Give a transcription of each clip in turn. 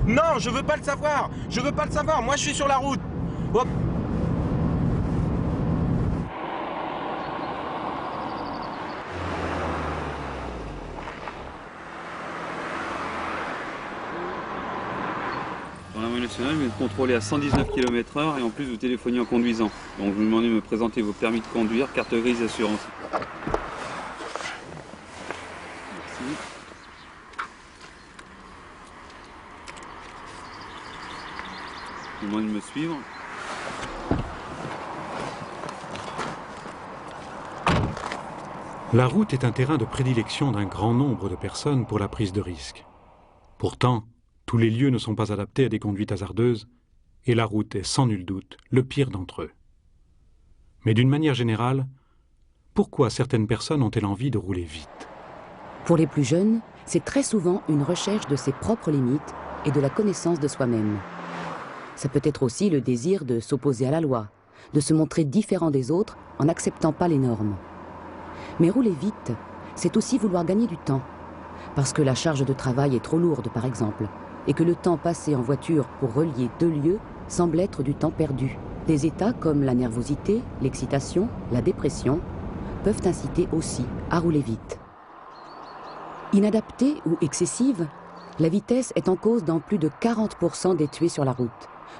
Non, je veux pas le savoir. Je veux pas le savoir. Moi, je suis sur la route. Hop. Dans la moyenne nationale, je viens de contrôler à 119 km/h et en plus vous téléphoniez en conduisant. Donc je vous demandais de me présenter vos permis de conduire, carte grise d'assurance. Merci. Je vous demande de me suivre. La route est un terrain de prédilection d'un grand nombre de personnes pour la prise de risques. Pourtant, tous les lieux ne sont pas adaptés à des conduites hasardeuses, et la route est sans nul doute le pire d'entre eux. Mais d'une manière générale, pourquoi certaines personnes ont-elles envie de rouler vite? Pour les plus jeunes, c'est très souvent une recherche de ses propres limites et de la connaissance de soi-même. Ça peut être aussi le désir de s'opposer à la loi, de se montrer différent des autres en n'acceptant pas les normes. Mais rouler vite, c'est aussi vouloir gagner du temps, parce que la charge de travail est trop lourde par exemple, et que le temps passé en voiture pour relier deux lieux semble être du temps perdu. Des états comme la nervosité, l'excitation, la dépression peuvent inciter aussi à rouler vite. Inadaptée ou excessive, la vitesse est en cause dans plus de 40% des tués sur la route,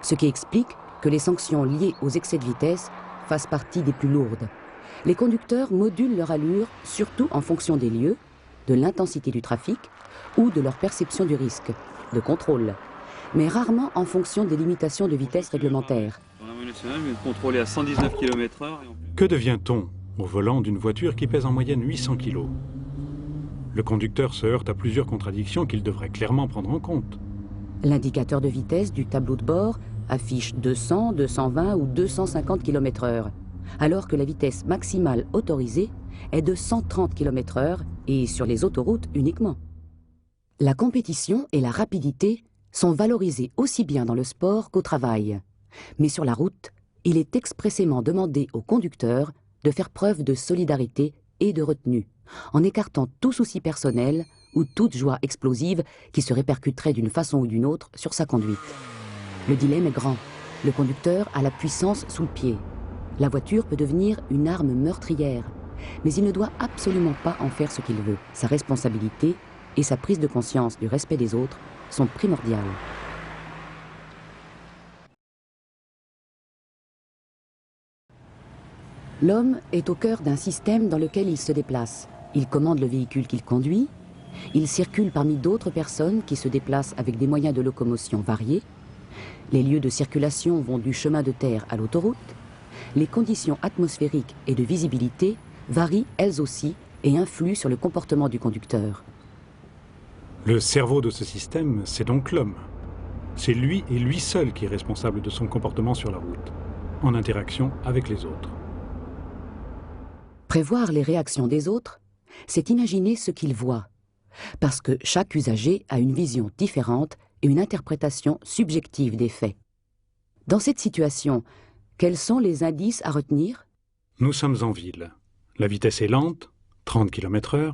ce qui explique que les sanctions liées aux excès de vitesse fassent partie des plus lourdes. Les conducteurs modulent leur allure surtout en fonction des lieux, de l'intensité du trafic ou de leur perception du risque, de contrôle, mais rarement en fonction des limitations de vitesse réglementaires. Dans la moyenne nationale, je viens de contrôler à 119 km/h. Que devient-on au volant d'une voiture qui pèse en moyenne 800 kg? Le conducteur se heurte à plusieurs contradictions qu'il devrait clairement prendre en compte. L'indicateur de vitesse du tableau de bord affiche 200, 220 ou 250 km/h, alors que la vitesse maximale autorisée est de 130 km/h et sur les autoroutes uniquement. La compétition et la rapidité sont valorisées aussi bien dans le sport qu'au travail. Mais sur la route, il est expressément demandé aux conducteurs de faire preuve de solidarité et de retenue, en écartant tout souci personnel ou toute joie explosive qui se répercuterait d'une façon ou d'une autre sur sa conduite. Le dilemme est grand. Le conducteur a la puissance sous le pied. La voiture peut devenir une arme meurtrière, mais il ne doit absolument pas en faire ce qu'il veut. Sa responsabilité et sa prise de conscience du respect des autres sont primordiales. L'homme est au cœur d'un système dans lequel il se déplace. Il commande le véhicule qu'il conduit, il circule parmi d'autres personnes qui se déplacent avec des moyens de locomotion variés. Les lieux de circulation vont du chemin de terre à l'autoroute. Les conditions atmosphériques et de visibilité varient elles aussi et influent sur le comportement du conducteur. Le cerveau de ce système, c'est donc l'homme. C'est lui et lui seul qui est responsable de son comportement sur la route, en interaction avec les autres. Prévoir les réactions des autres, c'est imaginer ce qu'ils voient, parce que chaque usager a une vision différente et une interprétation subjective des faits. Dans cette situation, quels sont les indices à retenir? Nous sommes en ville. La vitesse est lente, 30 km/h.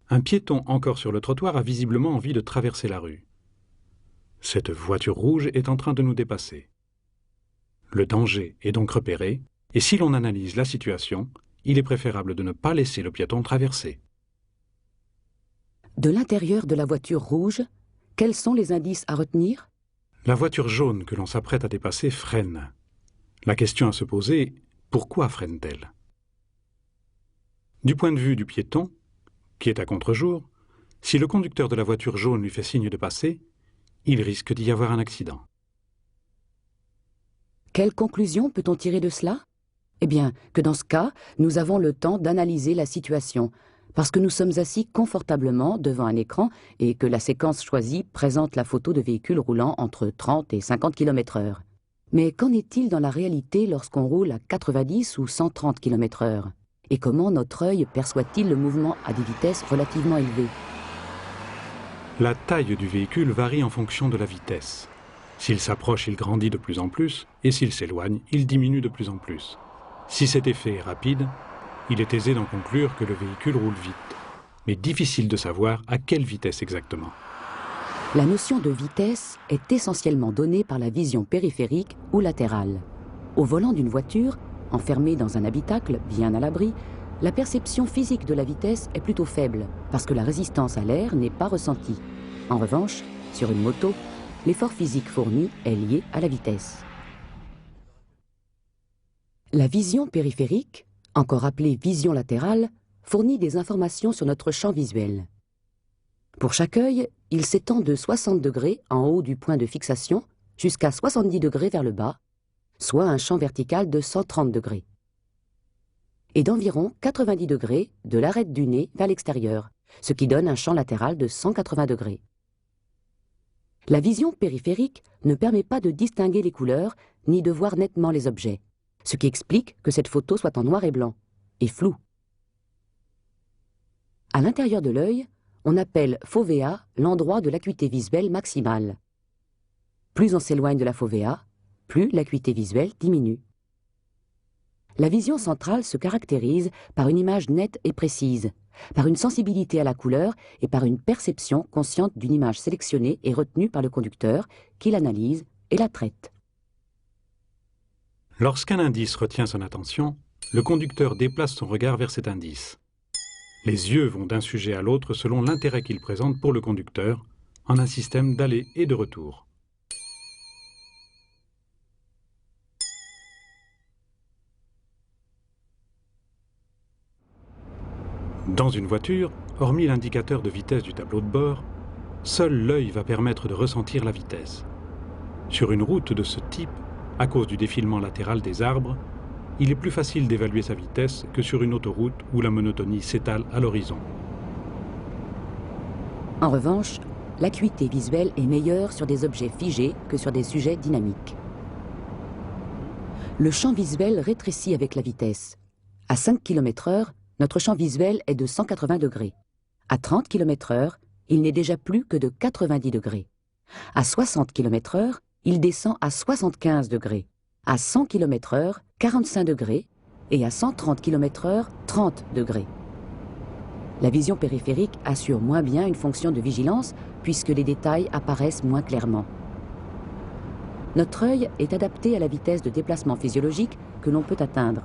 Un piéton encore sur le trottoir a visiblement envie de traverser la rue. Cette voiture rouge est en train de nous dépasser. Le danger est donc repéré, et si l'on analyse la situation, il est préférable de ne pas laisser le piéton traverser. De l'intérieur de la voiture rouge, quels sont les indices à retenir? La voiture jaune que l'on s'apprête à dépasser freine. La question à se poser, pourquoi freine-t-elle? Du point de vue du piéton, qui est à contre-jour, si le conducteur de la voiture jaune lui fait signe de passer, il risque d'y avoir un accident. Quelle conclusion peut-on tirer de cela? Eh bien, que dans ce cas, nous avons le temps d'analyser la situation, parce que nous sommes assis confortablement devant un écran et que la séquence choisie présente la photo de véhicules roulant entre 30 et 50 km/h. Mais qu'en est-il dans la réalité lorsqu'on roule à 90 ou 130 km/h? Et comment notre œil perçoit-il le mouvement à des vitesses relativement élevées? La taille du véhicule varie en fonction de la vitesse. S'il s'approche, il grandit de plus en plus, et s'il s'éloigne, il diminue de plus en plus. Si cet effet est rapide, il est aisé d'en conclure que le véhicule roule vite, mais difficile de savoir à quelle vitesse exactement. La notion de vitesse est essentiellement donnée par la vision périphérique ou latérale. Au volant d'une voiture, enfermée dans un habitacle bien à l'abri, la perception physique de la vitesse est plutôt faible parce que la résistance à l'air n'est pas ressentie. En revanche, sur une moto, l'effort physique fourni est lié à la vitesse. La vision périphérique, encore appelée vision latérale, fournit des informations sur notre champ visuel. Pour chaque œil, il s'étend de 60 degrés en haut du point de fixation jusqu'à 70 degrés vers le bas, soit un champ vertical de 130 degrés. Et d'environ 90 degrés de l'arête du nez vers l'extérieur, ce qui donne un champ latéral de 180 degrés. La vision périphérique ne permet pas de distinguer les couleurs ni de voir nettement les objets, ce qui explique que cette photo soit en noir et blanc, et floue. À l'intérieur de l'œil, on appelle fovea l'endroit de l'acuité visuelle maximale. Plus on s'éloigne de la fovea, plus l'acuité visuelle diminue. La vision centrale se caractérise par une image nette et précise, par une sensibilité à la couleur et par une perception consciente d'une image sélectionnée et retenue par le conducteur qui l'analyse et la traite. Lorsqu'un indice retient son attention, le conducteur déplace son regard vers cet indice. Les yeux vont d'un sujet à l'autre selon l'intérêt qu'il présente pour le conducteur, en un système d'aller et de retour. Dans une voiture, hormis l'indicateur de vitesse du tableau de bord, seul l'œil va permettre de ressentir la vitesse. Sur une route de ce type, à cause du défilement latéral des arbres, il est plus facile d'évaluer sa vitesse que sur une autoroute où la monotonie s'étale à l'horizon. En revanche, l'acuité visuelle est meilleure sur des objets figés que sur des sujets dynamiques. Le champ visuel rétrécit avec la vitesse. À 5 km/h, notre champ visuel est de 180 degrés. À 30 km/h, il n'est déjà plus que de 90 degrés. À 60 km/h, il descend à 75 degrés. À 100 km/h, 45 degrés. Et à 130 km/h, 30 degrés. La vision périphérique assure moins bien une fonction de vigilance puisque les détails apparaissent moins clairement. Notre œil est adapté à la vitesse de déplacement physiologique que l'on peut atteindre.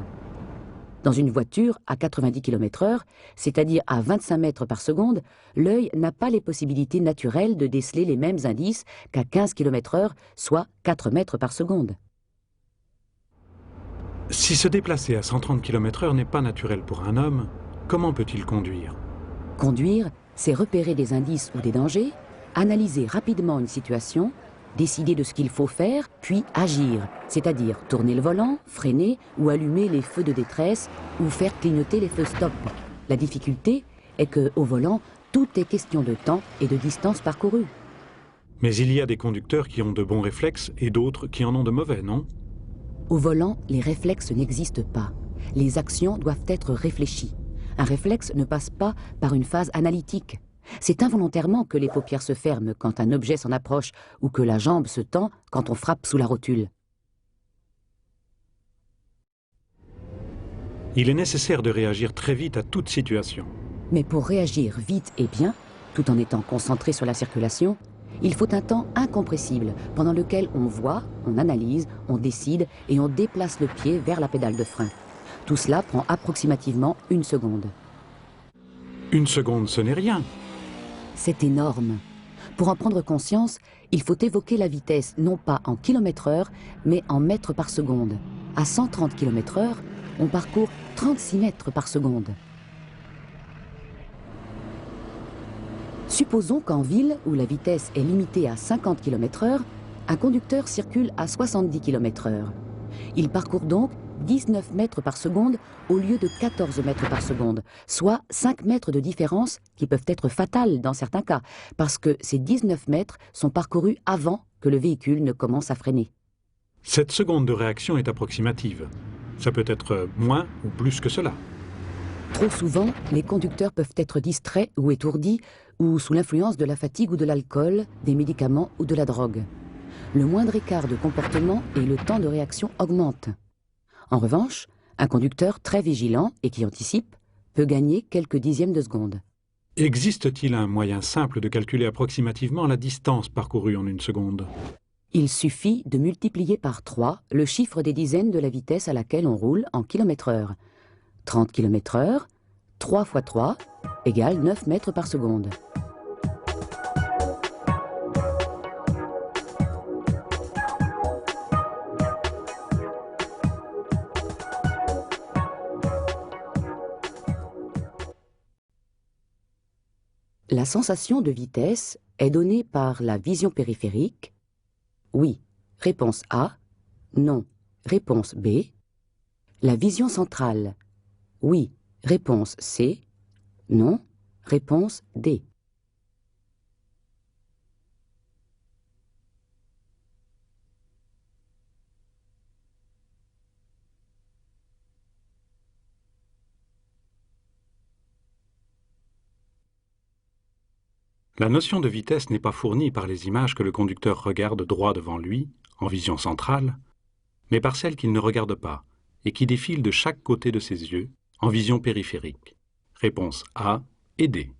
Dans une voiture à 90 km/h, c'est-à-dire à 25 mètres par seconde, l'œil n'a pas les possibilités naturelles de déceler les mêmes indices qu'à 15 km/h, soit 4 mètres par seconde. Si se déplacer à 130 km/h n'est pas naturel pour un homme, comment peut-il conduire? Conduire, c'est repérer des indices ou des dangers, analyser rapidement une situation, décider de ce qu'il faut faire, puis agir, c'est-à-dire tourner le volant, freiner ou allumer les feux de détresse ou faire clignoter les feux stop. La difficulté est qu'au volant, tout est question de temps et de distance parcourue. Mais il y a des conducteurs qui ont de bons réflexes et d'autres qui en ont de mauvais, non? Au volant, les réflexes n'existent pas. Les actions doivent être réfléchies. Un réflexe ne passe pas par une phase analytique. C'est involontairement que les paupières se ferment quand un objet s'en approche ou que la jambe se tend quand on frappe sous la rotule. Il est nécessaire de réagir très vite à toute situation. Mais pour réagir vite et bien, tout en étant concentré sur la circulation, il faut un temps incompressible pendant lequel on voit, on analyse, on décide et on déplace le pied vers la pédale de frein. Tout cela prend approximativement 1 seconde. 1 seconde, ce n'est rien. C'est énorme. Pour en prendre conscience, il faut évoquer la vitesse non pas en km/h, mais en mètres par seconde. À 130 km/h, on parcourt 36 mètres par seconde. Supposons qu'en ville, où la vitesse est limitée à 50 km/h, un conducteur circule à 70 km/h. Il parcourt donc 19 mètres par seconde au lieu de 14 mètres par seconde, soit 5 mètres de différence qui peuvent être fatales dans certains cas, parce que ces 19 mètres sont parcourus avant que le véhicule ne commence à freiner. Cette seconde de réaction est approximative. Ça peut être moins ou plus que cela. Trop souvent, les conducteurs peuvent être distraits ou étourdis, ou sous l'influence de la fatigue ou de l'alcool, des médicaments ou de la drogue. Le moindre écart de comportement et le temps de réaction augmente. En revanche, un conducteur très vigilant et qui anticipe peut gagner quelques dixièmes de seconde. Existe-t-il un moyen simple de calculer approximativement la distance parcourue en une seconde? Il suffit de multiplier par 3 le chiffre des dizaines de la vitesse à laquelle on roule en km/h. 30 km/h, 3 fois 3 égale 9 mètres par seconde. La sensation de vitesse est donnée par la vision périphérique. Oui, réponse A. Non, réponse B. La vision centrale. Oui, réponse C. Non, réponse D. La notion de vitesse n'est pas fournie par les images que le conducteur regarde droit devant lui, en vision centrale, mais par celles qu'il ne regarde pas et qui défilent de chaque côté de ses yeux, en vision périphérique. Réponse A et D.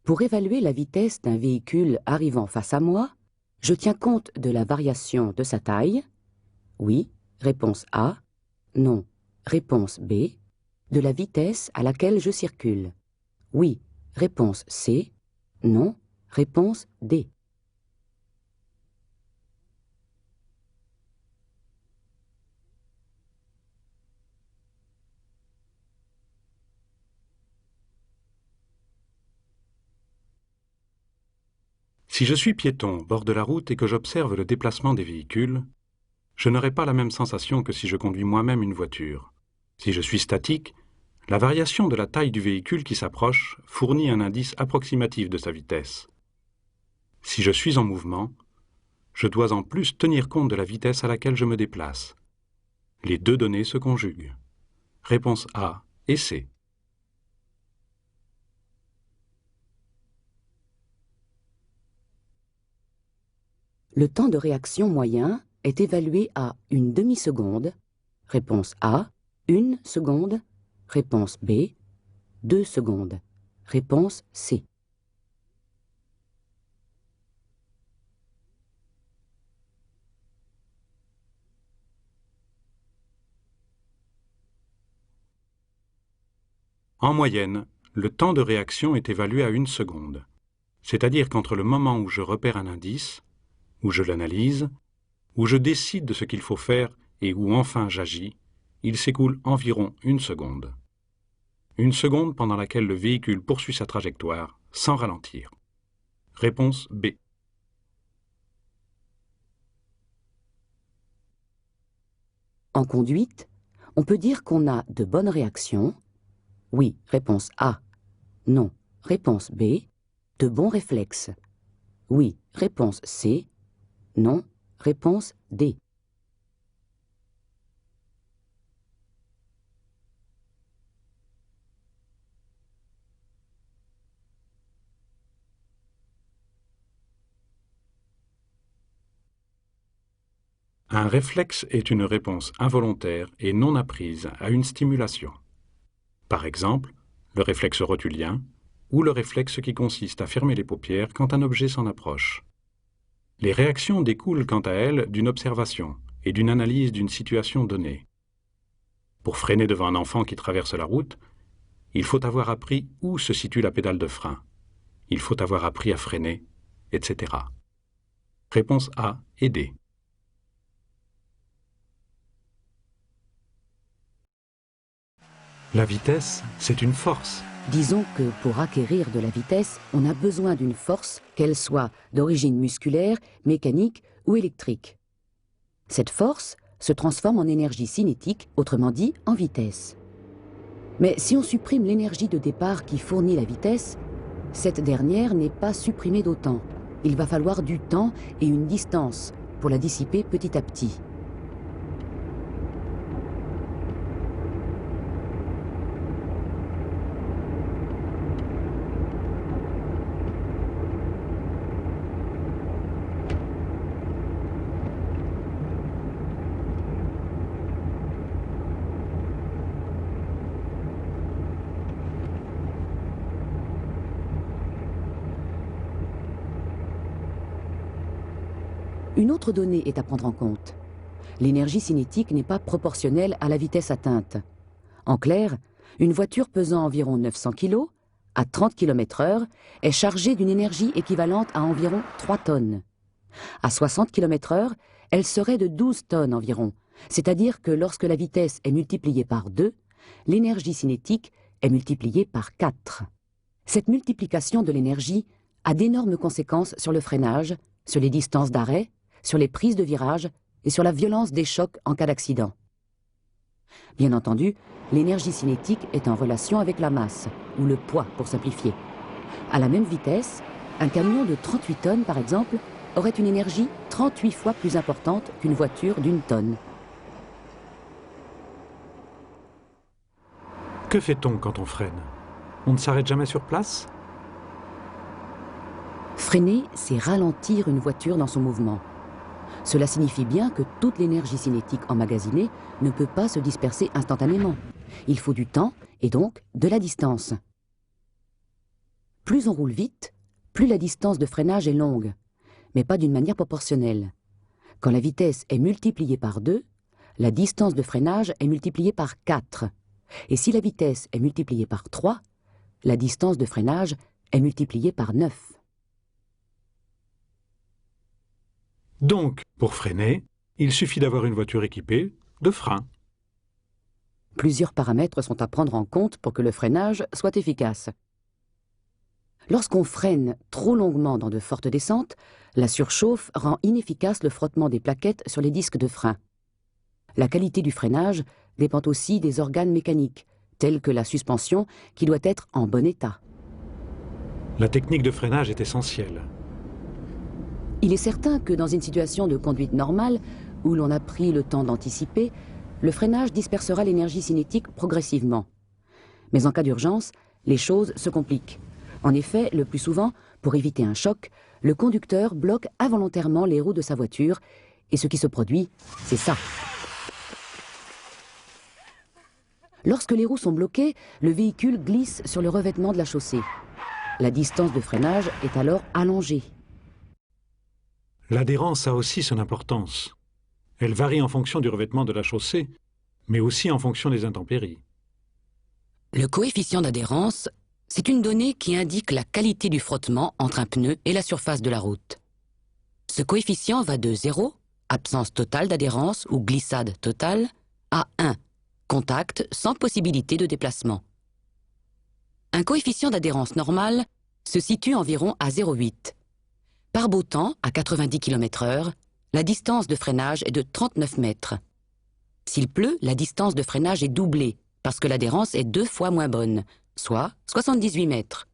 Pour évaluer la vitesse d'un véhicule arrivant face à moi, je tiens compte de la variation de sa taille. Oui, réponse A. Non, réponse B. De la vitesse à laquelle je circule. Oui, réponse C. Non, réponse D. Si je suis piéton au bord de la route et que j'observe le déplacement des véhicules, je n'aurai pas la même sensation que si je conduis moi-même une voiture. Si je suis statique, la variation de la taille du véhicule qui s'approche fournit un indice approximatif de sa vitesse. Si je suis en mouvement, je dois en plus tenir compte de la vitesse à laquelle je me déplace. Les deux données se conjuguent. Réponse A et C. Le temps de réaction moyen est évalué à une demi-seconde. Réponse A, 1 seconde. Réponse B, 2 secondes. Réponse C. En moyenne, le temps de réaction est évalué à 1 seconde, c'est-à-dire qu'entre le moment où je repère un indice, où je l'analyse, où je décide de ce qu'il faut faire et où enfin j'agis, il s'écoule environ 1 seconde. 1 seconde pendant laquelle le véhicule poursuit sa trajectoire sans ralentir. Réponse B. En conduite, on peut dire qu'on a de bonnes réactions. Oui, réponse A. Non, réponse B. De bons réflexes. Oui, réponse C. Non, réponse D. Un réflexe est une réponse involontaire et non apprise à une stimulation. Par exemple, le réflexe rotulien ou le réflexe qui consiste à fermer les paupières quand un objet s'en approche. Les réactions découlent quant à elles d'une observation et d'une analyse d'une situation donnée. Pour freiner devant un enfant qui traverse la route, il faut avoir appris où se situe la pédale de frein. Il faut avoir appris à freiner, etc. Réponse A et D. La vitesse, c'est une force. Disons que pour acquérir de la vitesse, on a besoin d'une force, qu'elle soit d'origine musculaire, mécanique ou électrique. Cette force se transforme en énergie cinétique, autrement dit en vitesse. Mais si on supprime l'énergie de départ qui fournit la vitesse, cette dernière n'est pas supprimée d'autant. Il va falloir du temps et une distance pour la dissiper petit à petit. Une autre donnée est à prendre en compte. L'énergie cinétique n'est pas proportionnelle à la vitesse atteinte. En clair, une voiture pesant environ 900 kg, à 30 km/h, est chargée d'une énergie équivalente à environ 3 tonnes. À 60 km/h, elle serait de 12 tonnes environ, c'est-à-dire que lorsque la vitesse est multipliée par 2, l'énergie cinétique est multipliée par 4. Cette multiplication de l'énergie a d'énormes conséquences sur le freinage, sur les distances d'arrêt, sur les prises de virage et sur la violence des chocs en cas d'accident. Bien entendu, l'énergie cinétique est en relation avec la masse, ou le poids pour simplifier. À la même vitesse, un camion de 38 tonnes par exemple aurait une énergie 38 fois plus importante qu'une voiture d'1 tonne. Que fait-on quand on freine? On ne s'arrête jamais sur place? Freiner, c'est ralentir une voiture dans son mouvement. Cela signifie bien que toute l'énergie cinétique emmagasinée ne peut pas se disperser instantanément. Il faut du temps et donc de la distance. Plus on roule vite, plus la distance de freinage est longue, mais pas d'une manière proportionnelle. Quand la vitesse est multipliée par 2, la distance de freinage est multipliée par 4. Et si la vitesse est multipliée par 3, la distance de freinage est multipliée par 9. Donc, pour freiner, il suffit d'avoir une voiture équipée de freins. Plusieurs paramètres sont à prendre en compte pour que le freinage soit efficace. Lorsqu'on freine trop longuement dans de fortes descentes, la surchauffe rend inefficace le frottement des plaquettes sur les disques de frein. La qualité du freinage dépend aussi des organes mécaniques, tels que la suspension qui doit être en bon état. La technique de freinage est essentielle. Il est certain que dans une situation de conduite normale, où l'on a pris le temps d'anticiper, le freinage dispersera l'énergie cinétique progressivement. Mais en cas d'urgence, les choses se compliquent. En effet, le plus souvent, pour éviter un choc, le conducteur bloque involontairement les roues de sa voiture, et ce qui se produit, c'est ça. Lorsque les roues sont bloquées, le véhicule glisse sur le revêtement de la chaussée. La distance de freinage est alors allongée. L'adhérence a aussi son importance. Elle varie en fonction du revêtement de la chaussée, mais aussi en fonction des intempéries. Le coefficient d'adhérence, c'est une donnée qui indique la qualité du frottement entre un pneu et la surface de la route. Ce coefficient va de 0, absence totale d'adhérence ou glissade totale, à 1, contact sans possibilité de déplacement. Un coefficient d'adhérence normal se situe environ à 0,8. Par beau temps, à 90 km/h, la distance de freinage est de 39 mètres. S'il pleut, la distance de freinage est doublée, parce que l'adhérence est 2 fois moins bonne, soit 78 mètres.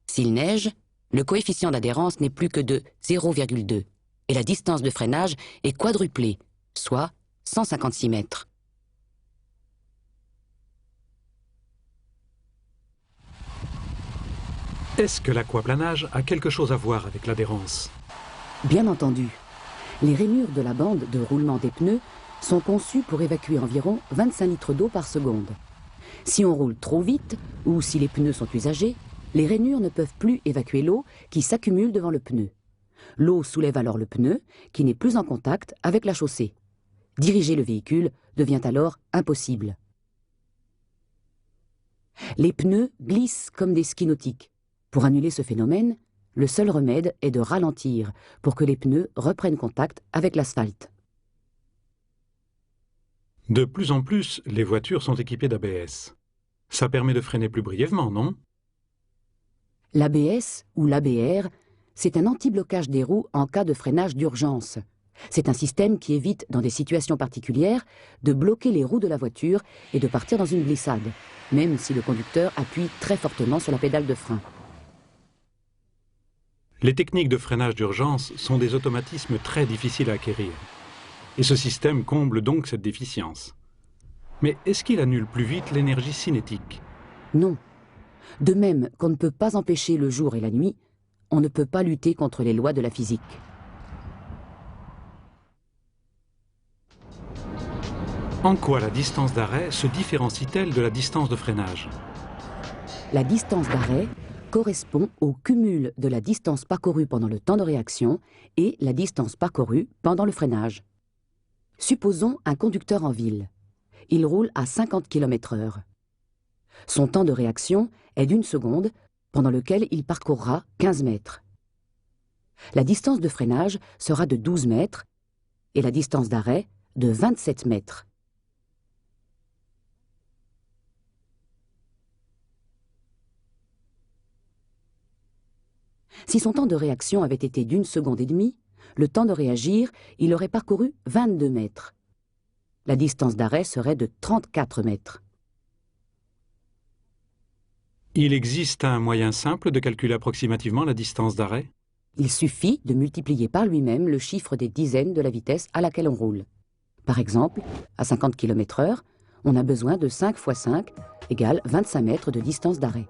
S'il neige, le coefficient d'adhérence n'est plus que de 0,2, et la distance de freinage est quadruplée, soit 156 mètres. Est-ce que l'aquaplanage a quelque chose à voir avec l'adhérence? Bien entendu. Les rainures de la bande de roulement des pneus sont conçues pour évacuer environ 25 litres d'eau par seconde. Si on roule trop vite ou si les pneus sont usagés, les rainures ne peuvent plus évacuer l'eau qui s'accumule devant le pneu. L'eau soulève alors le pneu qui n'est plus en contact avec la chaussée. Diriger le véhicule devient alors impossible. Les pneus glissent comme des skis nautiques. Pour annuler ce phénomène, le seul remède est de ralentir pour que les pneus reprennent contact avec l'asphalte. De plus en plus, les voitures sont équipées d'ABS. Ça permet de freiner plus brièvement, non? L'ABS ou l'ABR, c'est un anti-blocage des roues en cas de freinage d'urgence. C'est un système qui évite, dans des situations particulières, de bloquer les roues de la voiture et de partir dans une glissade, même si le conducteur appuie très fortement sur la pédale de frein. Les techniques de freinage d'urgence sont des automatismes très difficiles à acquérir. Et ce système comble donc cette déficience. Mais est-ce qu'il annule plus vite l'énergie cinétique? Non. De même qu'on ne peut pas empêcher le jour et la nuit, on ne peut pas lutter contre les lois de la physique. En quoi la distance d'arrêt se différencie-t-elle de la distance de freinage? La distance d'arrêt correspond au cumul de la distance parcourue pendant le temps de réaction et la distance parcourue pendant le freinage. Supposons un conducteur en ville. Il roule à 50 km/h. Son temps de réaction est d'1 seconde, pendant lequel il parcourra 15 mètres. La distance de freinage sera de 12 mètres et la distance d'arrêt de 27 mètres. Si son temps de réaction avait été d'1 seconde et demie, le temps de réagir, il aurait parcouru 22 mètres. La distance d'arrêt serait de 34 mètres. Il existe un moyen simple de calculer approximativement la distance d'arrêt? Il suffit de multiplier par lui-même le chiffre des dizaines de la vitesse à laquelle on roule. Par exemple, à 50 km/h, on a besoin de 5 x 5 égale 25 mètres de distance d'arrêt.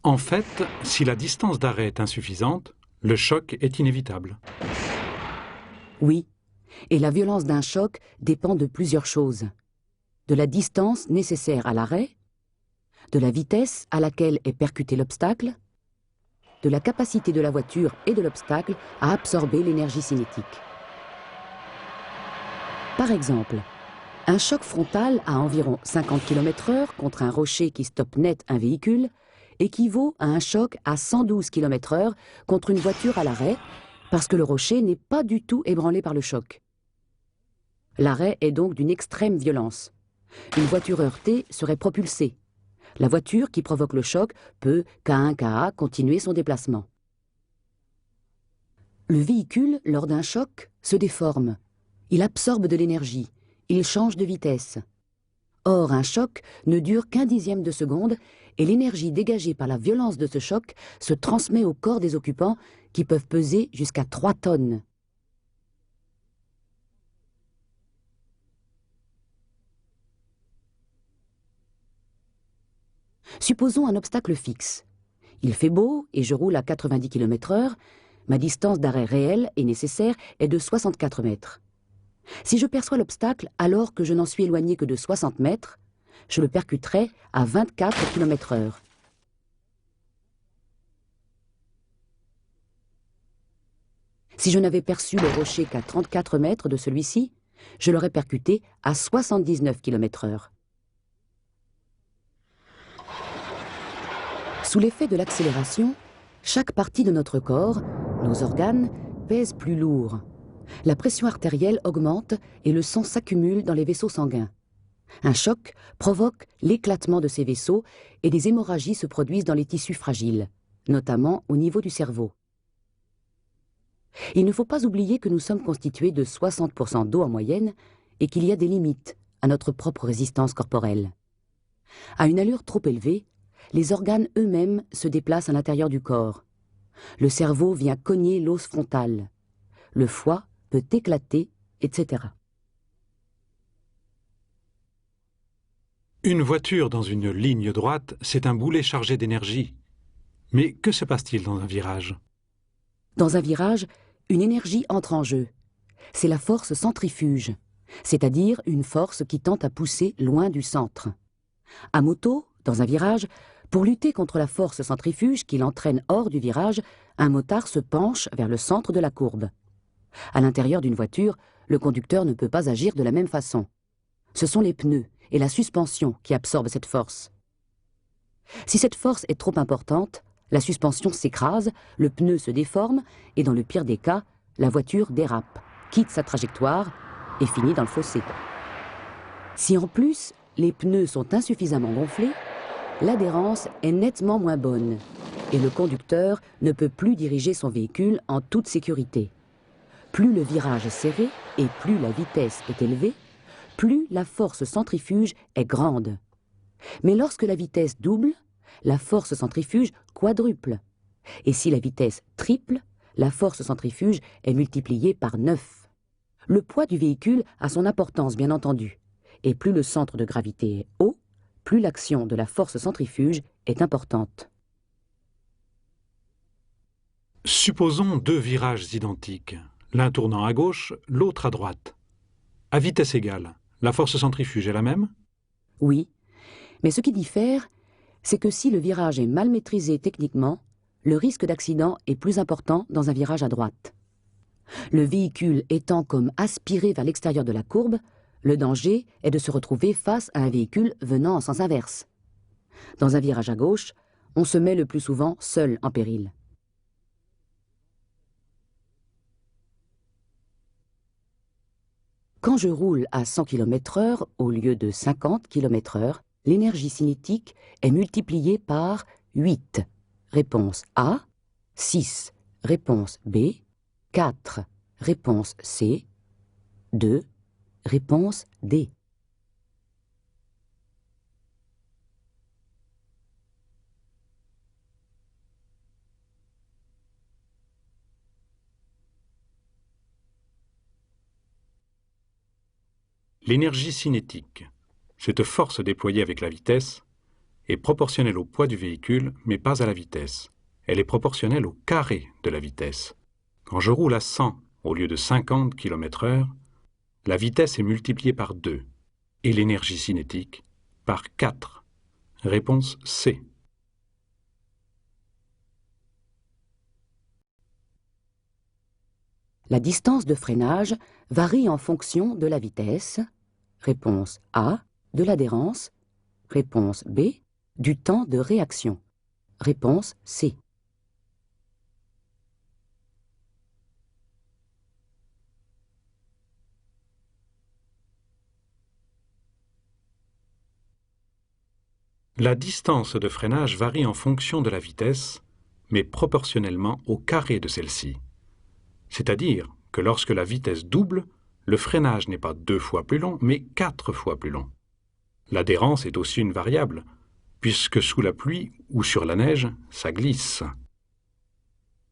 En fait, si la distance d'arrêt est insuffisante, le choc est inévitable. Oui, et la violence d'un choc dépend de plusieurs choses. De la distance nécessaire à l'arrêt, de la vitesse à laquelle est percuté l'obstacle, de la capacité de la voiture et de l'obstacle à absorber l'énergie cinétique. Par exemple, un choc frontal à environ 50 km/h contre un rocher qui stoppe net un véhicule équivaut à un choc à 112 km/h contre une voiture à l'arrêt, parce que le rocher n'est pas du tout ébranlé par le choc. L'arrêt est donc d'une extrême violence. Une voiture heurtée serait propulsée. La voiture qui provoque le choc peut, K1, Ka, continuer son déplacement. Le véhicule, lors d'un choc, se déforme. Il absorbe de l'énergie. Il change de vitesse. Or, un choc ne dure qu'1 dixième de seconde et l'énergie dégagée par la violence de ce choc se transmet au corps des occupants qui peuvent peser jusqu'à 3 tonnes. Supposons un obstacle fixe. Il fait beau et je roule à 90 km/h. Ma distance d'arrêt réelle et nécessaire est de 64 mètres. Si je perçois l'obstacle alors que je n'en suis éloigné que de 60 mètres, je le percuterai à 24 km/h. Si je n'avais perçu le rocher qu'à 34 mètres de celui-ci, je l'aurais percuté à 79 km/h. Sous l'effet de l'accélération, chaque partie de notre corps, nos organes, pèse plus lourd. La pression artérielle augmente et le sang s'accumule dans les vaisseaux sanguins. Un choc provoque l'éclatement de ces vaisseaux et des hémorragies se produisent dans les tissus fragiles, notamment au niveau du cerveau. Il ne faut pas oublier que nous sommes constitués de 60% d'eau en moyenne et qu'il y a des limites à notre propre résistance corporelle. À une allure trop élevée, les organes eux-mêmes se déplacent à l'intérieur du corps. Le cerveau vient cogner l'os frontal. Le foie peut éclater, etc. Une voiture dans une ligne droite, c'est un boulet chargé d'énergie. Mais que se passe-t-il dans un virage? Dans un virage, une énergie entre en jeu. C'est la force centrifuge, c'est-à-dire une force qui tend à pousser loin du centre. À moto, dans un virage, pour lutter contre la force centrifuge qui l'entraîne hors du virage, un motard se penche vers le centre de la courbe. À l'intérieur d'une voiture, le conducteur ne peut pas agir de la même façon. Ce sont les pneus et la suspension qui absorbent cette force. Si cette force est trop importante, la suspension s'écrase, le pneu se déforme et dans le pire des cas, la voiture dérape, quitte sa trajectoire et finit dans le fossé. Si en plus les pneus sont insuffisamment gonflés, l'adhérence est nettement moins bonne et le conducteur ne peut plus diriger son véhicule en toute sécurité. Plus le virage est serré et plus la vitesse est élevée, plus la force centrifuge est grande. Mais lorsque la vitesse double, la force centrifuge quadruple. Et si la vitesse triple, la force centrifuge est multipliée par 9. Le poids du véhicule a son importance, bien entendu. Et plus le centre de gravité est haut, plus l'action de la force centrifuge est importante. Supposons deux virages identiques, l'un tournant à gauche, l'autre à droite. À vitesse égale, la force centrifuge est la même? Oui, mais ce qui diffère, c'est que si le virage est mal maîtrisé techniquement, le risque d'accident est plus important dans un virage à droite. Le véhicule étant comme aspiré vers l'extérieur de la courbe, le danger est de se retrouver face à un véhicule venant en sens inverse. Dans un virage à gauche, on se met le plus souvent seul en péril. Quand je roule à 100 km/h au lieu de 50 km/h, l'énergie cinétique est multipliée par 8. Réponse A, 6. Réponse B, 4. Réponse C, 2. Réponse D. L'énergie cinétique, cette force déployée avec la vitesse, est proportionnelle au poids du véhicule, mais pas à la vitesse. Elle est proportionnelle au carré de la vitesse. Quand je roule à 100 au lieu de 50 km/h, la vitesse est multipliée par 2 et l'énergie cinétique par 4. Réponse C. La distance de freinage varie en fonction de la vitesse. Réponse A, de l'adhérence. Réponse B, du temps de réaction. Réponse C. La distance de freinage varie en fonction de la vitesse, mais proportionnellement au carré de celle-ci. C'est-à-dire que lorsque la vitesse double, le freinage n'est pas 2 fois plus long, mais 4 fois plus long. L'adhérence est aussi une variable, puisque sous la pluie ou sur la neige, ça glisse.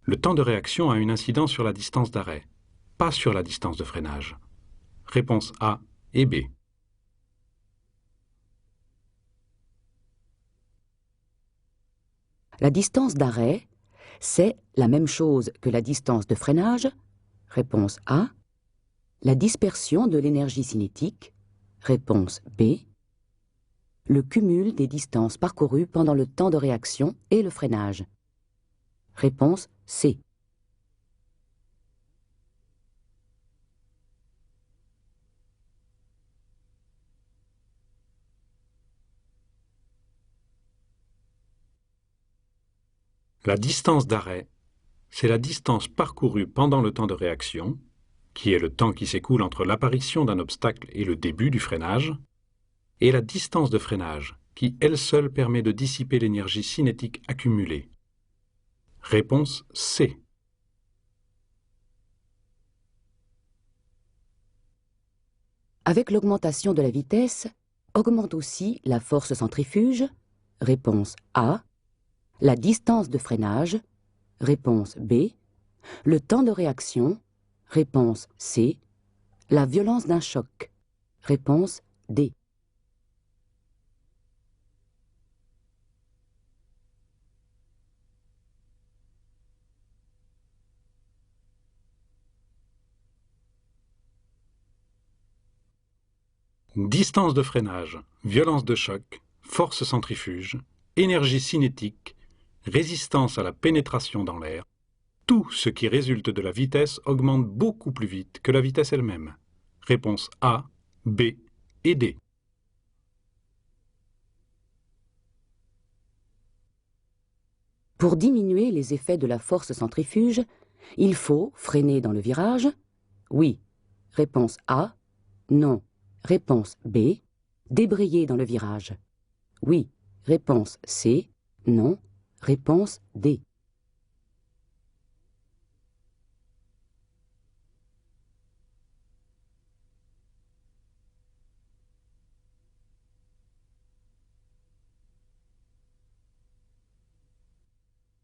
Le temps de réaction a une incidence sur la distance d'arrêt, pas sur la distance de freinage. Réponse A et B. La distance d'arrêt, c'est la même chose que la distance de freinage. Réponse A. La dispersion de l'énergie cinétique. Réponse B. Le cumul des distances parcourues pendant le temps de réaction et le freinage. Réponse C. La distance d'arrêt, c'est la distance parcourue pendant le temps de réaction, qui est le temps qui s'écoule entre l'apparition d'un obstacle et le début du freinage, et la distance de freinage, qui elle seule permet de dissiper l'énergie cinétique accumulée. Réponse C. Avec l'augmentation de la vitesse, augmente aussi la force centrifuge. Réponse A. La distance de freinage. Réponse B. Le temps de réaction. Réponse C. La violence d'un choc. Réponse D. Distance de freinage, violence de choc, force centrifuge, énergie cinétique, résistance à la pénétration dans l'air, tout ce qui résulte de la vitesse augmente beaucoup plus vite que la vitesse elle-même. Réponse A, B et D. Pour diminuer les effets de la force centrifuge, il faut freiner dans le virage. Oui. Réponse A. Non. Réponse B. Débrayer dans le virage. Oui. Réponse C. Non. Réponse D.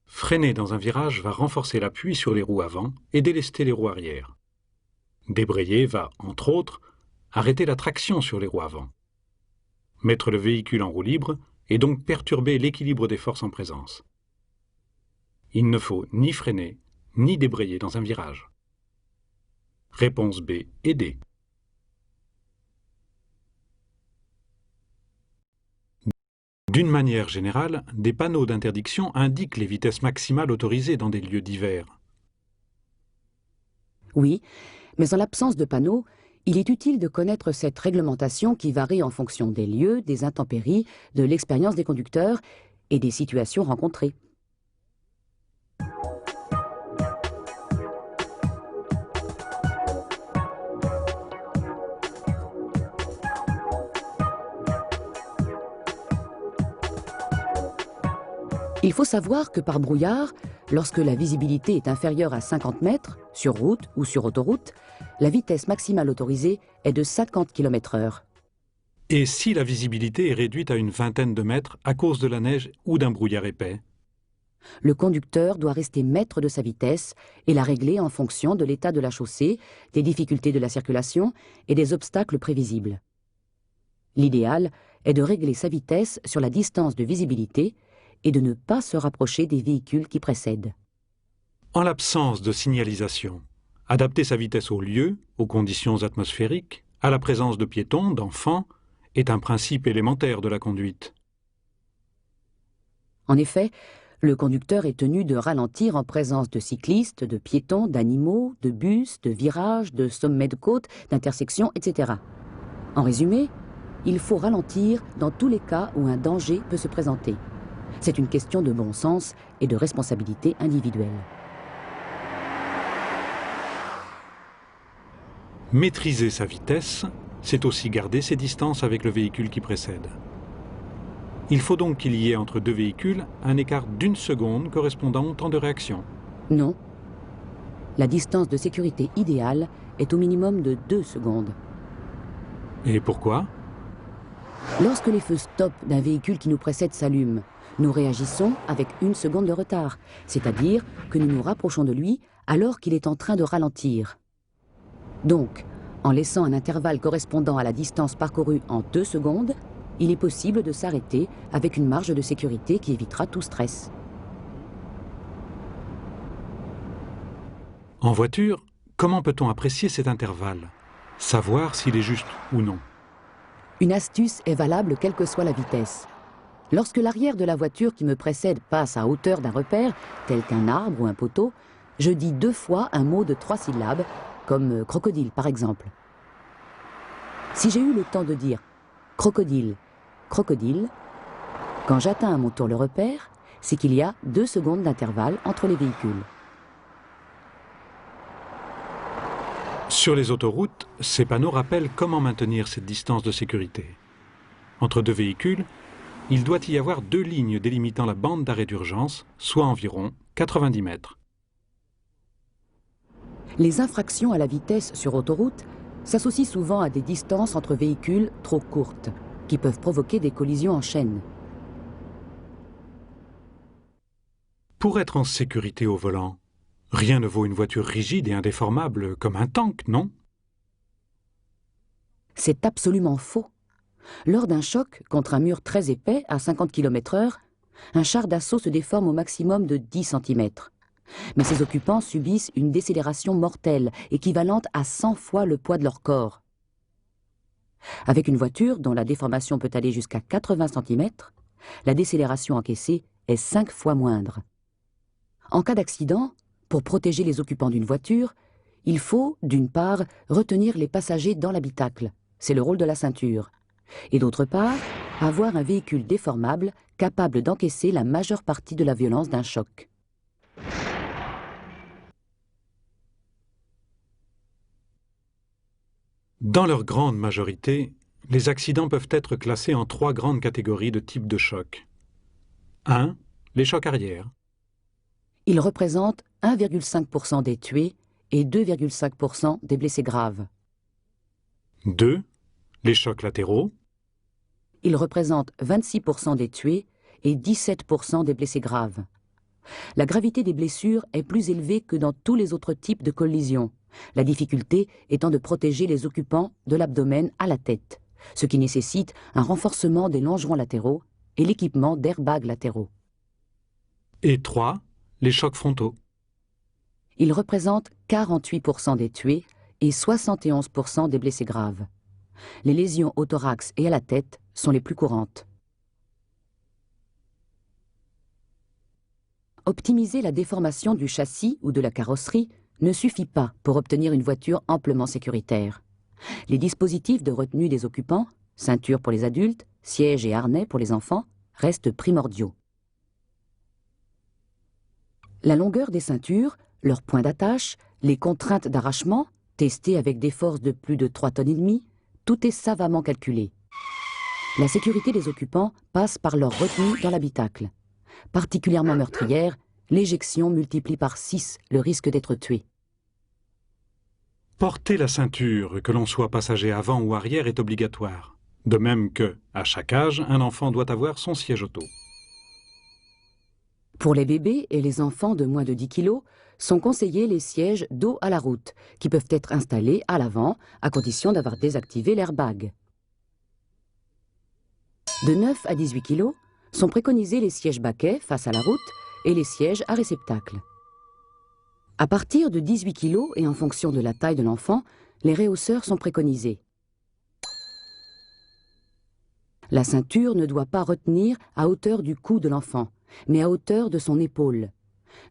Freiner dans un virage va renforcer l'appui sur les roues avant et délester les roues arrière. Débrayer va, entre autres, arrêter la traction sur les roues avant. Mettre le véhicule en roue libre et donc perturber l'équilibre des forces en présence. Il ne faut ni freiner, ni débrayer dans un virage. Réponse B et D. D'une manière générale, des panneaux d'interdiction indiquent les vitesses maximales autorisées dans des lieux divers. Oui, mais en l'absence de panneaux, il est utile de connaître cette réglementation qui varie en fonction des lieux, des intempéries, de l'expérience des conducteurs et des situations rencontrées. Il faut savoir que par brouillard, lorsque la visibilité est inférieure à 50 mètres, sur route ou sur autoroute, la vitesse maximale autorisée est de 50 km/h. Et si la visibilité est réduite à une vingtaine de mètres à cause de la neige ou d'un brouillard épais? Le conducteur doit rester maître de sa vitesse et la régler en fonction de l'état de la chaussée, des difficultés de la circulation et des obstacles prévisibles. L'idéal est de régler sa vitesse sur la distance de visibilité et de ne pas se rapprocher des véhicules qui précèdent. En l'absence de signalisation, adapter sa vitesse au lieu, aux conditions atmosphériques, à la présence de piétons, d'enfants, est un principe élémentaire de la conduite. En effet, le conducteur est tenu de ralentir en présence de cyclistes, de piétons, d'animaux, de bus, de virages, de sommets de côte, d'intersections, etc. En résumé, il faut ralentir dans tous les cas où un danger peut se présenter. C'est une question de bon sens et de responsabilité individuelle. Maîtriser sa vitesse, c'est aussi garder ses distances avec le véhicule qui précède. Il faut donc qu'il y ait entre deux véhicules un écart d'1 seconde correspondant au temps de réaction. Non. La distance de sécurité idéale est au minimum de 2 secondes. Et pourquoi? Lorsque les feux stop d'un véhicule qui nous précède s'allument, nous réagissons avec 1 seconde de retard, c'est-à-dire que nous nous rapprochons de lui alors qu'il est en train de ralentir. Donc, en laissant un intervalle correspondant à la distance parcourue en 2 secondes, il est possible de s'arrêter avec une marge de sécurité qui évitera tout stress. En voiture, comment peut-on apprécier cet intervalle? Savoir s'il est juste ou non? Une astuce est valable quelle que soit la vitesse. Lorsque l'arrière de la voiture qui me précède passe à hauteur d'un repère, tel qu'un arbre ou un poteau, je dis 2 fois un mot de 3 syllabes, comme crocodile par exemple. Si j'ai eu le temps de dire crocodile, crocodile, quand j'atteins à mon tour le repère, c'est qu'il y a 2 secondes d'intervalle entre les véhicules. Sur les autoroutes, ces panneaux rappellent comment maintenir cette distance de sécurité. Entre deux véhicules, il doit y avoir 2 lignes délimitant la bande d'arrêt d'urgence, soit environ 90 mètres. Les infractions à la vitesse sur autoroute s'associent souvent à des distances entre véhicules trop courtes, qui peuvent provoquer des collisions en chaîne. Pour être en sécurité au volant, rien ne vaut une voiture rigide et indéformable comme un tank, non? C'est absolument faux. Lors d'un choc contre un mur très épais à 50 km/h, un char d'assaut se déforme au maximum de 10 cm. Mais ses occupants subissent une décélération mortelle, équivalente à 100 fois le poids de leur corps. Avec une voiture dont la déformation peut aller jusqu'à 80 cm, la décélération encaissée est 5 fois moindre. En cas d'accident, pour protéger les occupants d'une voiture, il faut, d'une part, retenir les passagers dans l'habitacle, c'est le rôle de la ceinture, et d'autre part, avoir un véhicule déformable capable d'encaisser la majeure partie de la violence d'un choc. Dans leur grande majorité, les accidents peuvent être classés en 3 grandes catégories de types de chocs. 1. Les chocs arrière. Ils représentent 1,5% des tués et 2,5% des blessés graves. 2. Les chocs latéraux. Ils représentent 26% des tués et 17% des blessés graves. La gravité des blessures est plus élevée que dans tous les autres types de collisions, la difficulté étant de protéger les occupants de l'abdomen à la tête, ce qui nécessite un renforcement des longerons latéraux et l'équipement d'airbags latéraux. Et 3. Les chocs frontaux. Ils représentent 48% des tués et 71% des blessés graves. Les lésions au thorax et à la tête sont les plus courantes. Optimiser la déformation du châssis ou de la carrosserie ne suffit pas pour obtenir une voiture amplement sécuritaire. Les dispositifs de retenue des occupants, ceinture pour les adultes, sièges et harnais pour les enfants, restent primordiaux. La longueur des ceintures, leurs points d'attache, les contraintes d'arrachement, testées avec des forces de plus de 3,5 tonnes, tout est savamment calculé. La sécurité des occupants passe par leur retenue dans l'habitacle. Particulièrement meurtrière, l'éjection multiplie par 6 le risque d'être tué. Porter la ceinture, que l'on soit passager avant ou arrière, est obligatoire. De même que, à chaque âge, un enfant doit avoir son siège auto. Pour les bébés et les enfants de moins de 10 kg, sont conseillés les sièges dos à la route, qui peuvent être installés à l'avant, à condition d'avoir désactivé l'airbag. De 9 à 18 kg, sont préconisés les sièges baquets face à la route et les sièges à réceptacle. À partir de 18 kg et en fonction de la taille de l'enfant, les réhausseurs sont préconisés. La ceinture ne doit pas retenir à hauteur du cou de l'enfant, mais à hauteur de son épaule.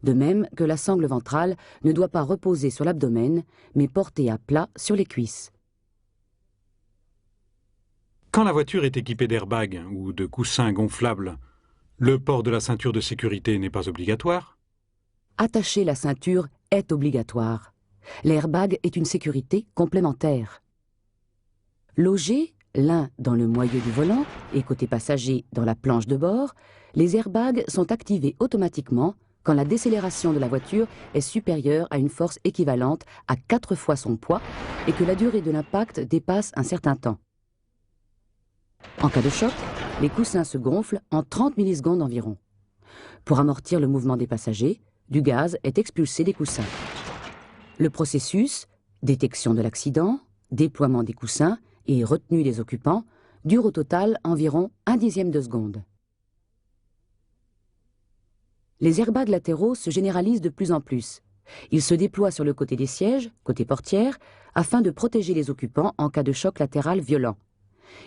De même que la sangle ventrale ne doit pas reposer sur l'abdomen, mais portée à plat sur les cuisses. Quand la voiture est équipée d'airbags ou de coussins gonflables, le port de la ceinture de sécurité n'est pas obligatoire. Attacher la ceinture est obligatoire. L'airbag est une sécurité complémentaire. Logés, l'un dans le moyeu du volant et côté passager dans la planche de bord, les airbags sont activés automatiquement quand la décélération de la voiture est supérieure à une force équivalente à 4 fois son poids et que la durée de l'impact dépasse un certain temps. En cas de choc, les coussins se gonflent en 30 millisecondes environ. Pour amortir le mouvement des passagers, du gaz est expulsé des coussins. Le processus, détection de l'accident, déploiement des coussins et retenue des occupants, dure au total environ 1/10 de seconde. Les airbags latéraux se généralisent de plus en plus. Ils se déploient sur le côté des sièges, côté portière, afin de protéger les occupants en cas de choc latéral violent.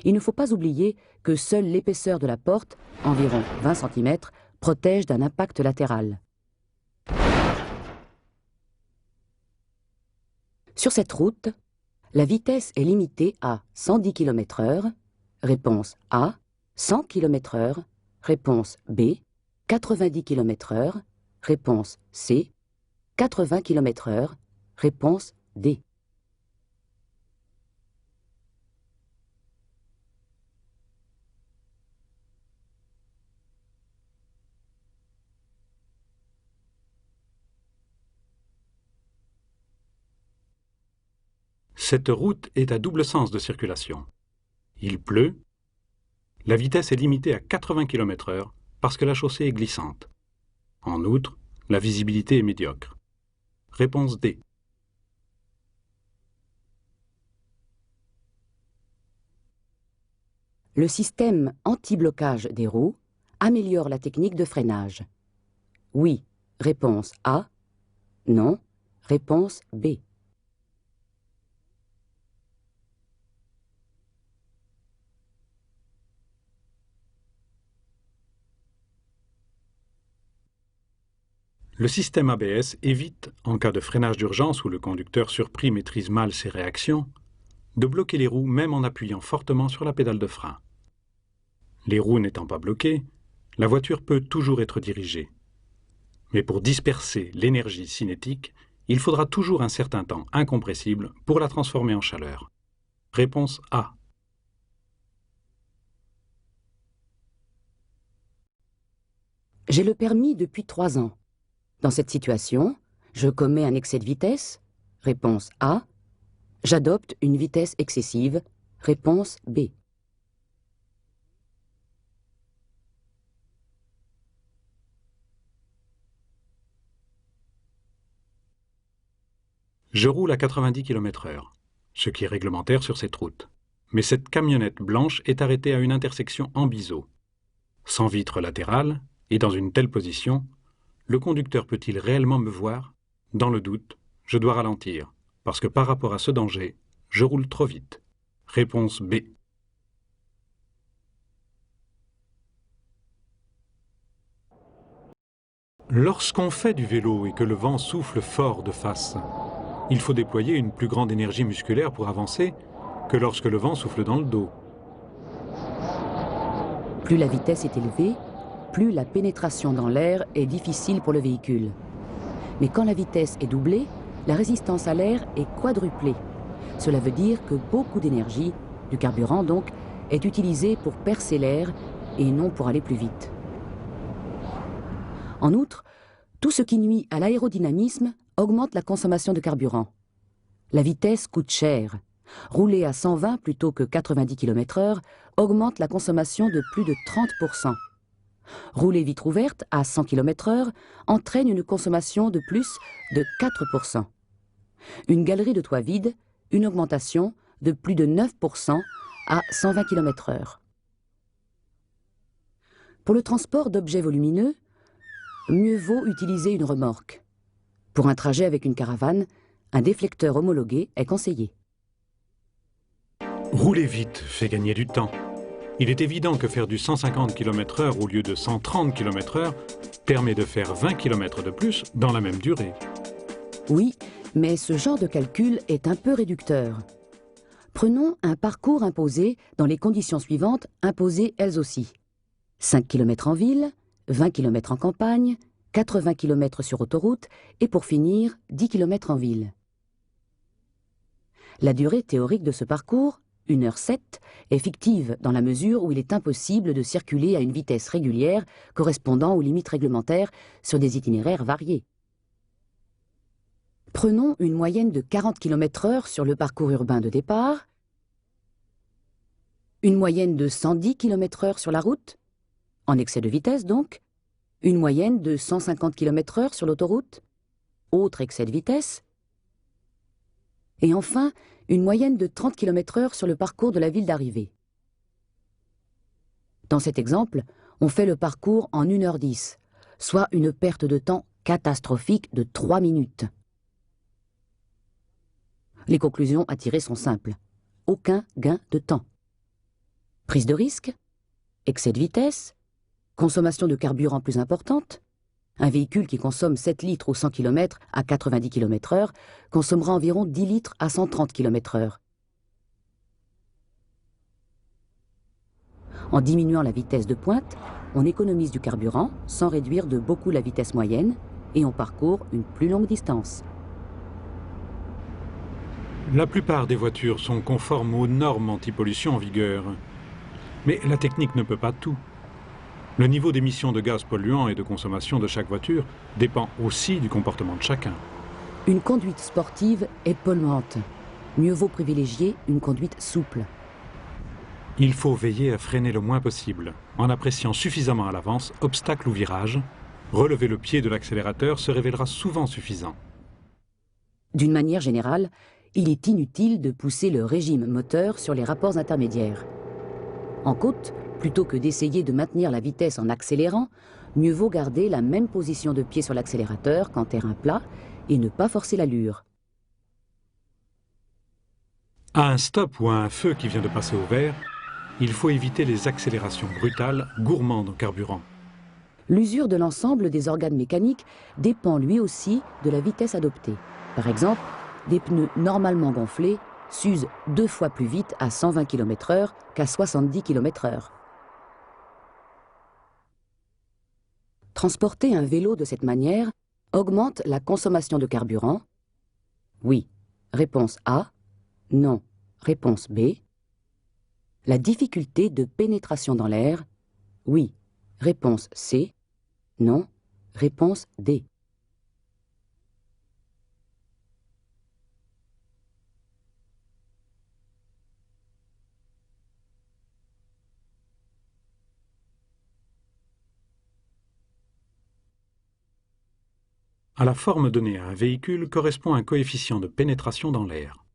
Il ne faut pas oublier que seule l'épaisseur de la porte, environ 20 cm, protège d'un impact latéral. Sur cette route, la vitesse est limitée à 110 km/h, réponse A, 100 km/h, réponse B, 90 km/h, réponse C, 80 km/h, réponse D. Cette route est à double sens de circulation. Il pleut. La vitesse est limitée à 80 km/h parce que la chaussée est glissante. En outre, la visibilité est médiocre. Réponse D. Le système anti-blocage des roues améliore la technique de freinage. Oui, réponse A. Non, réponse B. Le système ABS évite, en cas de freinage d'urgence où le conducteur surpris maîtrise mal ses réactions, de bloquer les roues même en appuyant fortement sur la pédale de frein. Les roues n'étant pas bloquées, la voiture peut toujours être dirigée. Mais pour disperser l'énergie cinétique, il faudra toujours un certain temps incompressible pour la transformer en chaleur. Réponse A. J'ai le permis depuis 3 ans. Dans cette situation, je commets un excès de vitesse. Réponse A. J'adopte une vitesse excessive. Réponse B. Je roule à 90 km/h, ce qui est réglementaire sur cette route. Mais cette camionnette blanche est arrêtée à une intersection en biseau. Sans vitre latérale et dans une telle position, le conducteur peut-il réellement me voir, Dans le doute, je dois ralentir, parce que par rapport à ce danger, je roule trop vite. Réponse B. Lorsqu'on fait du vélo et que le vent souffle fort de face, il faut déployer une plus grande énergie musculaire pour avancer que lorsque le vent souffle dans le dos. Plus la vitesse est élevée, plus la pénétration dans l'air est difficile pour le véhicule. Mais quand la vitesse est doublée, la résistance à l'air est quadruplée. Cela veut dire que beaucoup d'énergie, du carburant donc, est utilisée pour percer l'air et non pour aller plus vite. En outre, tout ce qui nuit à l'aérodynamisme augmente la consommation de carburant. La vitesse coûte cher. Rouler à 120 plutôt que 90 km/h augmente la consommation de plus de 30%. Rouler vitre ouverte à 100 km/h entraîne une consommation de plus de 4%. Une galerie de toit vide, une augmentation de plus de 9% à 120 km/h. Pour le transport d'objets volumineux, mieux vaut utiliser une remorque. Pour un trajet avec une caravane, un déflecteur homologué est conseillé. Rouler vite fait gagner du temps. Il est évident que faire du 150 km/h au lieu de 130 km/h permet de faire 20 km de plus dans la même durée. Oui, mais ce genre de calcul est un peu réducteur. Prenons un parcours imposé dans les conditions suivantes, imposées elles aussi. 5 km en ville, 20 km en campagne, 80 km sur autoroute et pour finir, 10 km en ville. La durée théorique de ce parcours, 1h07, est fictive dans la mesure où il est impossible de circuler à une vitesse régulière correspondant aux limites réglementaires sur des itinéraires variés. Prenons une moyenne de 40 km/h sur le parcours urbain de départ, une moyenne de 110 km/h sur la route, en excès de vitesse donc, une moyenne de 150 km/h sur l'autoroute, autre excès de vitesse, et enfin une moyenne de 30 km/h sur le parcours de la ville d'arrivée. Dans cet exemple, on fait le parcours en 1h10, soit une perte de temps catastrophique de 3 minutes. Les conclusions à tirer sont simples. Aucun gain de temps. Prise de risque, excès de vitesse, consommation de carburant plus importante. Un véhicule qui consomme 7 litres au 100 km à 90 km/h consommera environ 10 litres à 130 km/h. En diminuant la vitesse de pointe, on économise du carburant sans réduire de beaucoup la vitesse moyenne et on parcourt une plus longue distance. La plupart des voitures sont conformes aux normes anti-pollution en vigueur. Mais la technique ne peut pas tout. Le niveau d'émission de gaz polluants et de consommation de chaque voiture dépend aussi du comportement de chacun. Une conduite sportive est polluante. Mieux vaut privilégier une conduite souple. Il faut veiller à freiner le moins possible, en appréciant suffisamment à l'avance obstacle ou virage. Relever le pied de l'accélérateur se révélera souvent suffisant. D'une manière générale, il est inutile de pousser le régime moteur sur les rapports intermédiaires. En côte, plutôt que d'essayer de maintenir la vitesse en accélérant, mieux vaut garder la même position de pied sur l'accélérateur qu'en terrain plat et ne pas forcer l'allure. À un stop ou à un feu qui vient de passer au vert, il faut éviter les accélérations brutales, gourmandes en carburant. L'usure de l'ensemble des organes mécaniques dépend lui aussi de la vitesse adoptée. Par exemple, des pneus normalement gonflés s'usent 2 fois plus vite à 120 km/h qu'à 70 km/h. Transporter un vélo de cette manière augmente la consommation de carburant. Oui, réponse A. Non, réponse B. La difficulté de pénétration dans l'air. Oui, réponse C. Non, réponse D. À la forme donnée à un véhicule correspond un coefficient de pénétration dans l'air.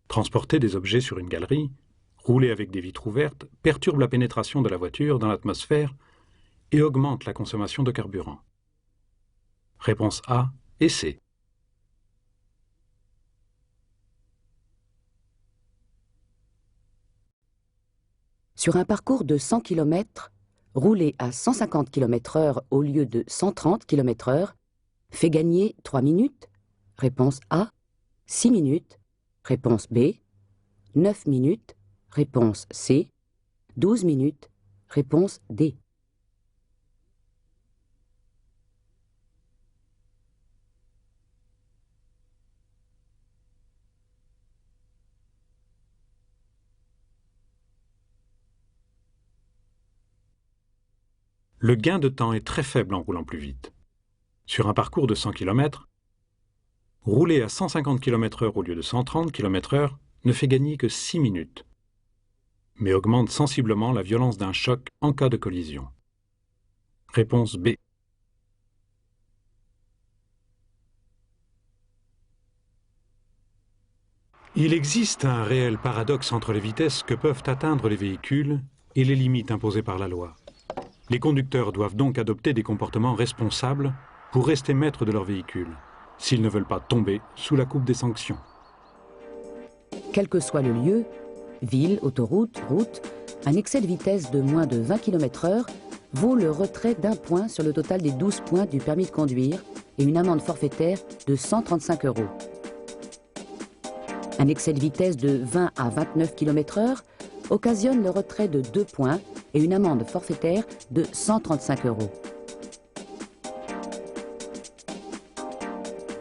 Transporter des objets sur une galerie, rouler avec des vitres ouvertes, perturbe la pénétration de la voiture dans l'atmosphère et augmente la consommation de carburant. Réponse A et C. Sur un parcours de 100 km, rouler à 150 km/h au lieu de 130 km/h fait gagner 3 minutes, réponse A, 6 minutes, réponse B, 9 minutes, réponse C, 12 minutes, réponse D. Le gain de temps est très faible en roulant plus vite. Sur un parcours de 100 km, rouler à 150 km/h au lieu de 130 km/h ne fait gagner que 6 minutes, mais augmente sensiblement la violence d'un choc en cas de collision. Réponse B. Il existe un réel paradoxe entre les vitesses que peuvent atteindre les véhicules et les limites imposées par la loi. Les conducteurs doivent donc adopter des comportements responsables pour rester maîtres de leur véhicule, s'ils ne veulent pas tomber sous la coupe des sanctions. Quel que soit le lieu, ville, autoroute, route, un excès de vitesse de moins de 20 km/h vaut le retrait d'un point sur le total des 12 points du permis de conduire et une amende forfaitaire de 135 €. Un excès de vitesse de 20 à 29 km/h occasionne le retrait de 2 points et une amende forfaitaire de 135 €.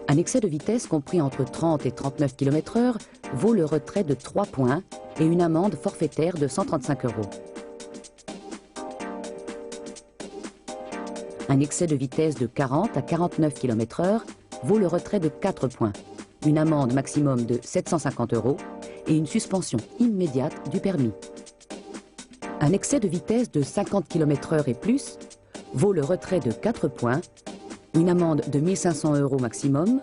Un excès de vitesse compris entre 30 et 39 km/h vaut le retrait de 3 points et une amende forfaitaire de 135 €. Un excès de vitesse de 40 à 49 km/h vaut le retrait de 4 points, une amende maximum de 750 € et une suspension immédiate du permis. Un excès de vitesse de 50 km/h et plus vaut le retrait de 4 points, une amende de 1 500 € maximum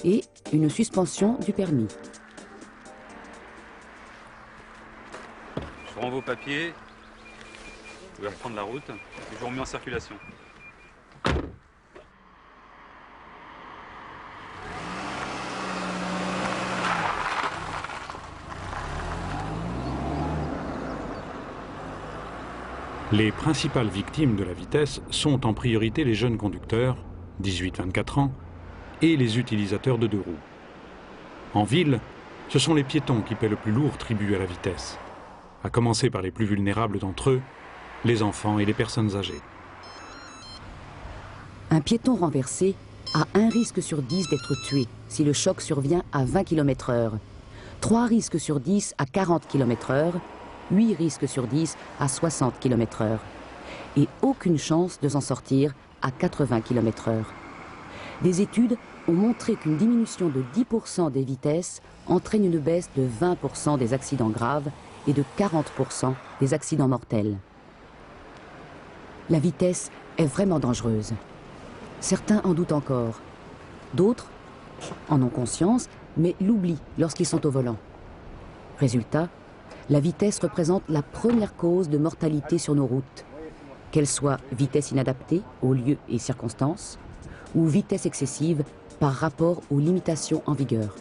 et une suspension du permis. Je rends vos papiers, vous pouvez reprendre la route et je vous remets en circulation. Les principales victimes de la vitesse sont en priorité les jeunes conducteurs, 18-24 ans, et les utilisateurs de deux roues. En ville, ce sont les piétons qui paient le plus lourd tribut à la vitesse, à commencer par les plus vulnérables d'entre eux, les enfants et les personnes âgées. Un piéton renversé a un risque sur 10 d'être tué si le choc survient à 20 km/h, 3 risques sur 10 à 40 km/h, 8 risques sur 10 à 60 km/h et aucune chance de s'en sortir à 80 km/h. Des études ont montré qu'une diminution de 10% des vitesses entraîne une baisse de 20% des accidents graves et de 40% des accidents mortels. La vitesse est vraiment dangereuse. Certains en doutent encore. D'autres en ont conscience, mais l'oublient lorsqu'ils sont au volant. Résultat, la vitesse représente la première cause de mortalité sur nos routes, qu'elle soit vitesse inadaptée aux lieux et circonstances, ou vitesse excessive par rapport aux limitations en vigueur.